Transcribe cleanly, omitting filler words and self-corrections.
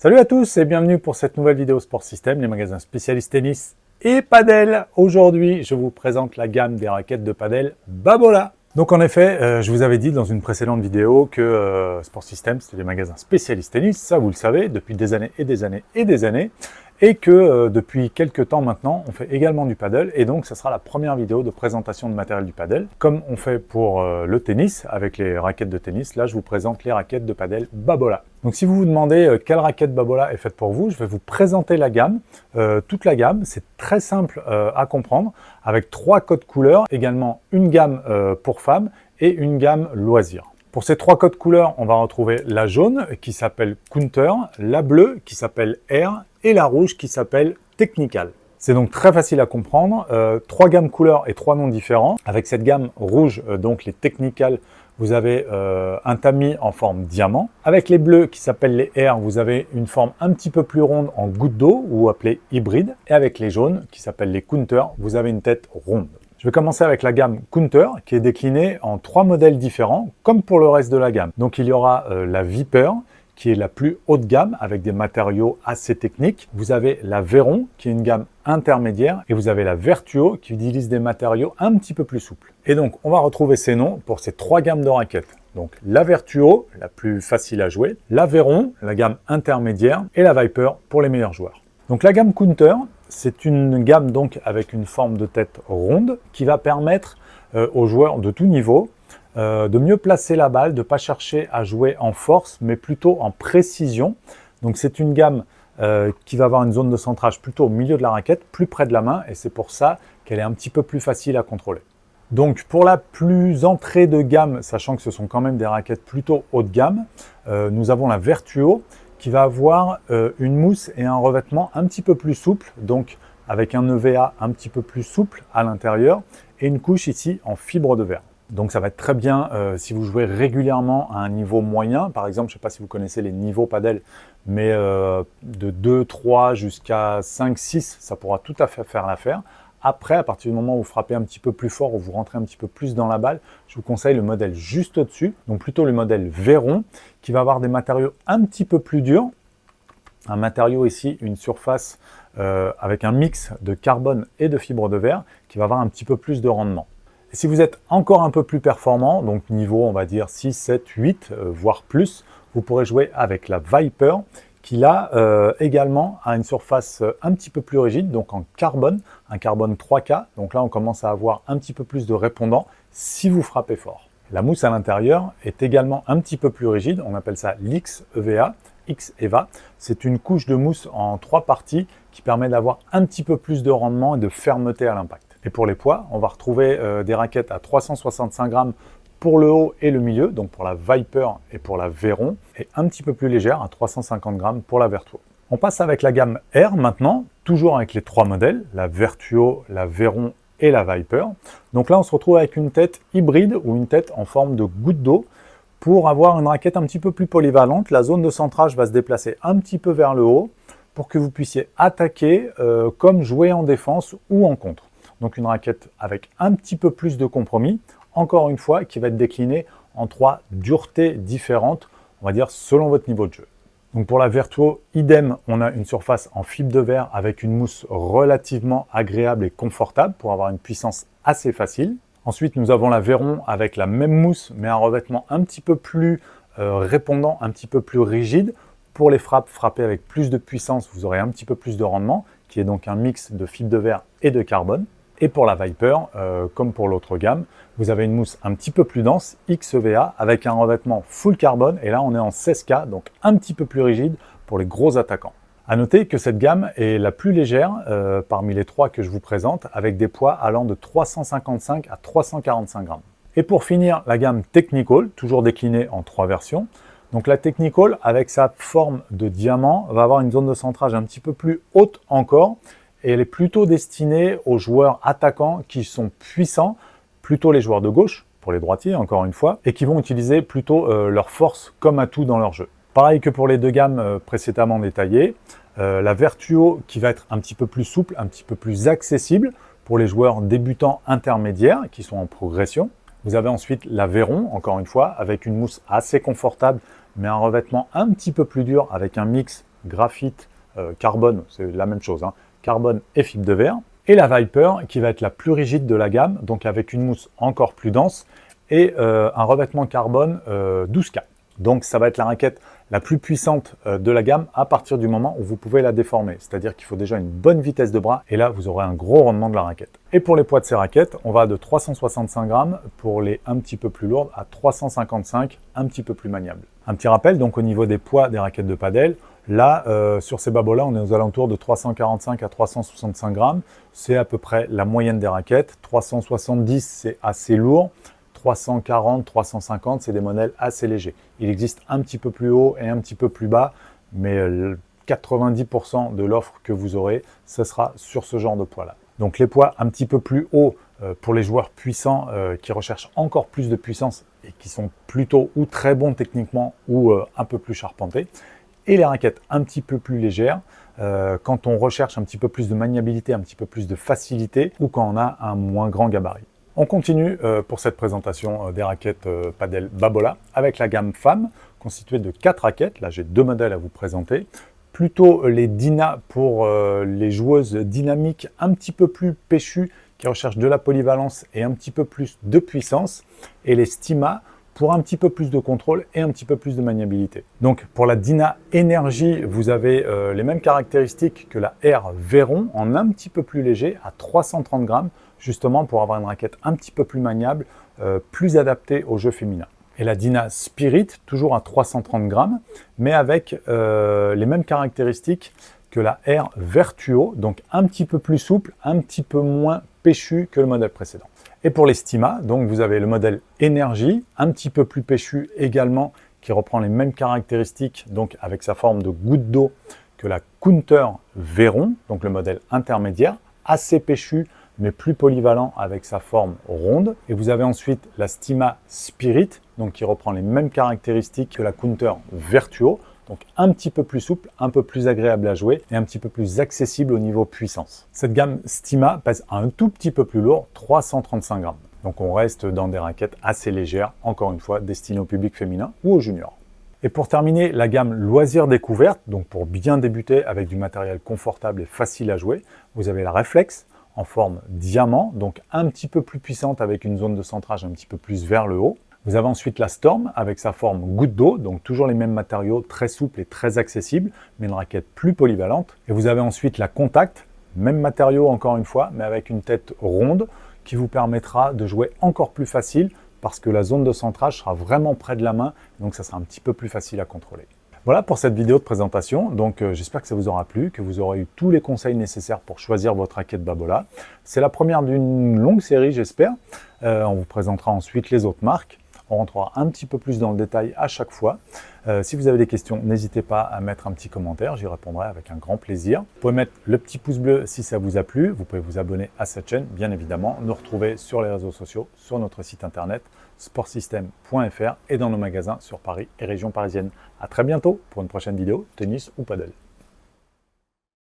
Salut à tous et bienvenue pour cette nouvelle vidéo Sport System, les magasins spécialistes tennis et padel. Aujourd'hui, je vous présente la gamme des raquettes de padel Babola. Donc en effet, je vous avais dit dans une précédente vidéo que Sport System, c'était des magasins spécialistes tennis, ça vous le savez, depuis des années et des années et des années. Et que depuis quelques temps maintenant, on fait également du paddle. Et donc, ça sera la première vidéo de présentation de matériel du paddle. Comme on fait pour le tennis, avec les raquettes de tennis, là, je vous présente les raquettes de paddle Babola. Donc, si vous vous demandez quelle raquette Babola est faite pour vous, je vais vous présenter la gamme. Toute la gamme, c'est très simple à comprendre, avec 3 codes couleurs, également une gamme pour femmes et une gamme loisirs. Pour ces 3 codes couleurs, on va retrouver la jaune qui s'appelle Counter, la bleue qui s'appelle Air et la rouge qui s'appelle Technical. C'est donc très facile à comprendre, 3 gammes couleurs et 3 noms différents. Avec cette gamme rouge, donc les Technical, vous avez un tamis en forme diamant. Avec les bleus qui s'appellent les Air, vous avez une forme un petit peu plus ronde en goutte d'eau ou appelée hybride. Et avec les jaunes qui s'appellent les Counter, vous avez une tête ronde. Je vais commencer avec la gamme Counter qui est déclinée en 3 modèles différents comme pour le reste de la gamme. Donc il y aura la Viper qui est la plus haute gamme avec des matériaux assez techniques. Vous avez la Véron qui est une gamme intermédiaire et vous avez la Vertuo qui utilise des matériaux un petit peu plus souples. Et donc on va retrouver ces noms pour ces 3 gammes de raquettes. Donc la Vertuo, la plus facile à jouer, la Véron, la gamme intermédiaire et la Viper pour les meilleurs joueurs. Donc la gamme Counter, c'est une gamme donc avec une forme de tête ronde qui va permettre aux joueurs de tout niveau de mieux placer la balle, de ne pas chercher à jouer en force, mais plutôt en précision. Donc c'est une gamme qui va avoir une zone de centrage plutôt au milieu de la raquette, plus près de la main, et c'est pour ça qu'elle est un petit peu plus facile à contrôler. Donc pour la plus entrée de gamme, sachant que ce sont quand même des raquettes plutôt haut de gamme, nous avons la Vertuo, qui va avoir une mousse et un revêtement un petit peu plus souple, donc avec un EVA un petit peu plus souple à l'intérieur et une couche ici en fibre de verre. Donc ça va être très bien si vous jouez régulièrement à un niveau moyen. Par exemple, je ne sais pas si vous connaissez les niveaux padel, mais de 2, 3 jusqu'à 5, 6, ça pourra tout à fait faire l'affaire. Après, à partir du moment où vous frappez un petit peu plus fort ou vous rentrez un petit peu plus dans la balle, je vous conseille le modèle juste au-dessus, donc plutôt le modèle Véron, qui va avoir des matériaux un petit peu plus durs. Un matériau ici, une surface avec un mix de carbone et de fibre de verre, qui va avoir un petit peu plus de rendement. Et si vous êtes encore un peu plus performant, donc niveau on va dire 6, 7, 8, voire plus, vous pourrez jouer avec la Viper, qui là également a une surface un petit peu plus rigide, donc en carbone, un carbone 3K. Donc là, on commence à avoir un petit peu plus de répondant si vous frappez fort. La mousse à l'intérieur est également un petit peu plus rigide, on appelle ça l'XEVA, XEVA. C'est une couche de mousse en 3 parties qui permet d'avoir un petit peu plus de rendement et de fermeté à l'impact. Et pour les poids, on va retrouver des raquettes à 365 grammes pour le haut et le milieu, donc pour la Viper et pour la Véron, et un petit peu plus légère à 350 grammes pour la Vertuo. On passe avec la gamme Air maintenant, toujours avec les 3 modèles, la Vertuo, la Véron et la Viper. Donc là, on se retrouve avec une tête hybride ou une tête en forme de goutte d'eau pour avoir une raquette un petit peu plus polyvalente. La zone de centrage va se déplacer un petit peu vers le haut pour que vous puissiez attaquer comme jouer en défense ou en contre. Donc une raquette avec un petit peu plus de compromis, encore une fois, qui va être déclinée en 3 duretés différentes, on va dire selon votre niveau de jeu. Donc pour la Vertuo, idem, on a une surface en fibre de verre avec une mousse relativement agréable et confortable pour avoir une puissance assez facile. Ensuite, nous avons la Véron avec la même mousse, mais un revêtement un petit peu plus répondant, un petit peu plus rigide. Pour les frappes frappées avec plus de puissance, vous aurez un petit peu plus de rendement, qui est donc un mix de fibre de verre et de carbone. Et pour la Viper, comme pour l'autre gamme, vous avez une mousse un petit peu plus dense, XEVA, avec un revêtement full carbone. Et là, on est en 16K, donc un petit peu plus rigide pour les gros attaquants. A noter que cette gamme est la plus légère parmi les 3 que je vous présente, avec des poids allant de 355 à 345 grammes. Et pour finir, la gamme Technical, toujours déclinée en 3 versions. Donc la Technical, avec sa forme de diamant, va avoir une zone de centrage un petit peu plus haute encore, et elle est plutôt destinée aux joueurs attaquants qui sont puissants, plutôt les joueurs de gauche, pour les droitiers encore une fois, et qui vont utiliser plutôt leur force comme atout dans leur jeu. Pareil que pour les 2 gammes précédemment détaillées, la Vertuo qui va être un petit peu plus souple, un petit peu plus accessible pour les joueurs débutants intermédiaires qui sont en progression. Vous avez ensuite la Véron, encore une fois, avec une mousse assez confortable, mais un revêtement un petit peu plus dur avec un mix graphite, carbone, c'est la même chose, hein, carbone et fibre de verre. Et la Viper qui va être la plus rigide de la gamme, donc avec une mousse encore plus dense et un revêtement carbone 12K. Donc ça va être la raquette la plus puissante de la gamme à partir du moment où vous pouvez la déformer. C'est-à-dire qu'il faut déjà une bonne vitesse de bras et là vous aurez un gros rendement de la raquette. Et pour les poids de ces raquettes, on va de 365 grammes pour les un petit peu plus lourdes à 355, un petit peu plus maniables. Un petit rappel, donc au niveau des poids des raquettes de padel, là sur ces babolas on est aux alentours de 345 à 365 grammes. C'est à peu près la moyenne des raquettes. 370 c'est assez lourd. 340, 350, c'est des modèles assez légers. Il existe un petit peu plus haut et un petit peu plus bas, mais 90% de l'offre que vous aurez, ce sera sur ce genre de poids-là. Donc les poids un petit peu plus hauts pour les joueurs puissants qui recherchent encore plus de puissance et qui sont plutôt ou très bons techniquement ou un peu plus charpentés. Et les raquettes un petit peu plus légères quand on recherche un petit peu plus de maniabilité, un petit peu plus de facilité ou quand on a un moins grand gabarit. On continue pour cette présentation des raquettes padel Babola avec la gamme femme constituée de 4 raquettes. Là, j'ai 2 modèles à vous présenter. Plutôt les Dyna pour les joueuses dynamiques un petit peu plus péchues qui recherchent de la polyvalence et un petit peu plus de puissance. Et les Stima pour un petit peu plus de contrôle et un petit peu plus de maniabilité. Donc pour la Dyna Energy, vous avez les mêmes caractéristiques que la Air Véron en un petit peu plus léger à 330 grammes, justement pour avoir une raquette un petit peu plus maniable, plus adaptée au jeu féminin. Et la Dyna Spirit, toujours à 330 grammes, mais avec les mêmes caractéristiques que la Air Virtuo, donc un petit peu plus souple, un petit peu moins péchu que le modèle précédent. Et pour les Stima, donc vous avez le modèle Energy, un petit peu plus péchu également, qui reprend les mêmes caractéristiques, donc avec sa forme de goutte d'eau que la Counter Véron, donc le modèle intermédiaire, assez péchu, mais plus polyvalent avec sa forme ronde. Et vous avez ensuite la Stima Spirit, donc qui reprend les mêmes caractéristiques que la Counter Virtuo, donc un petit peu plus souple, un peu plus agréable à jouer et un petit peu plus accessible au niveau puissance. Cette gamme Stima pèse un tout petit peu plus lourd, 335 grammes. Donc on reste dans des raquettes assez légères, encore une fois destinées au public féminin ou aux juniors. Et pour terminer, la gamme Loisirs Découverte, donc pour bien débuter avec du matériel confortable et facile à jouer, vous avez la Reflex en forme diamant, donc un petit peu plus puissante avec une zone de centrage un petit peu plus vers le haut. Vous avez ensuite la Storm avec sa forme goutte d'eau, donc toujours les mêmes matériaux, très souples et très accessibles, mais une raquette plus polyvalente. Et vous avez ensuite la Contact, même matériau encore une fois, mais avec une tête ronde qui vous permettra de jouer encore plus facile parce que la zone de centrage sera vraiment près de la main, donc ça sera un petit peu plus facile à contrôler. Voilà pour cette vidéo de présentation, donc j'espère que ça vous aura plu, que vous aurez eu tous les conseils nécessaires pour choisir votre raquette Babola. C'est la première d'une longue série, j'espère. On vous présentera ensuite les autres marques. On rentrera un petit peu plus dans le détail à chaque fois. Si vous avez des questions, n'hésitez pas à mettre un petit commentaire, j'y répondrai avec un grand plaisir. Vous pouvez mettre le petit pouce bleu si ça vous a plu, vous pouvez vous abonner à cette chaîne, bien évidemment, nous retrouver sur les réseaux sociaux, sur notre site internet sportsystem.fr et dans nos magasins sur Paris et région parisienne. À très bientôt pour une prochaine vidéo, tennis ou padel.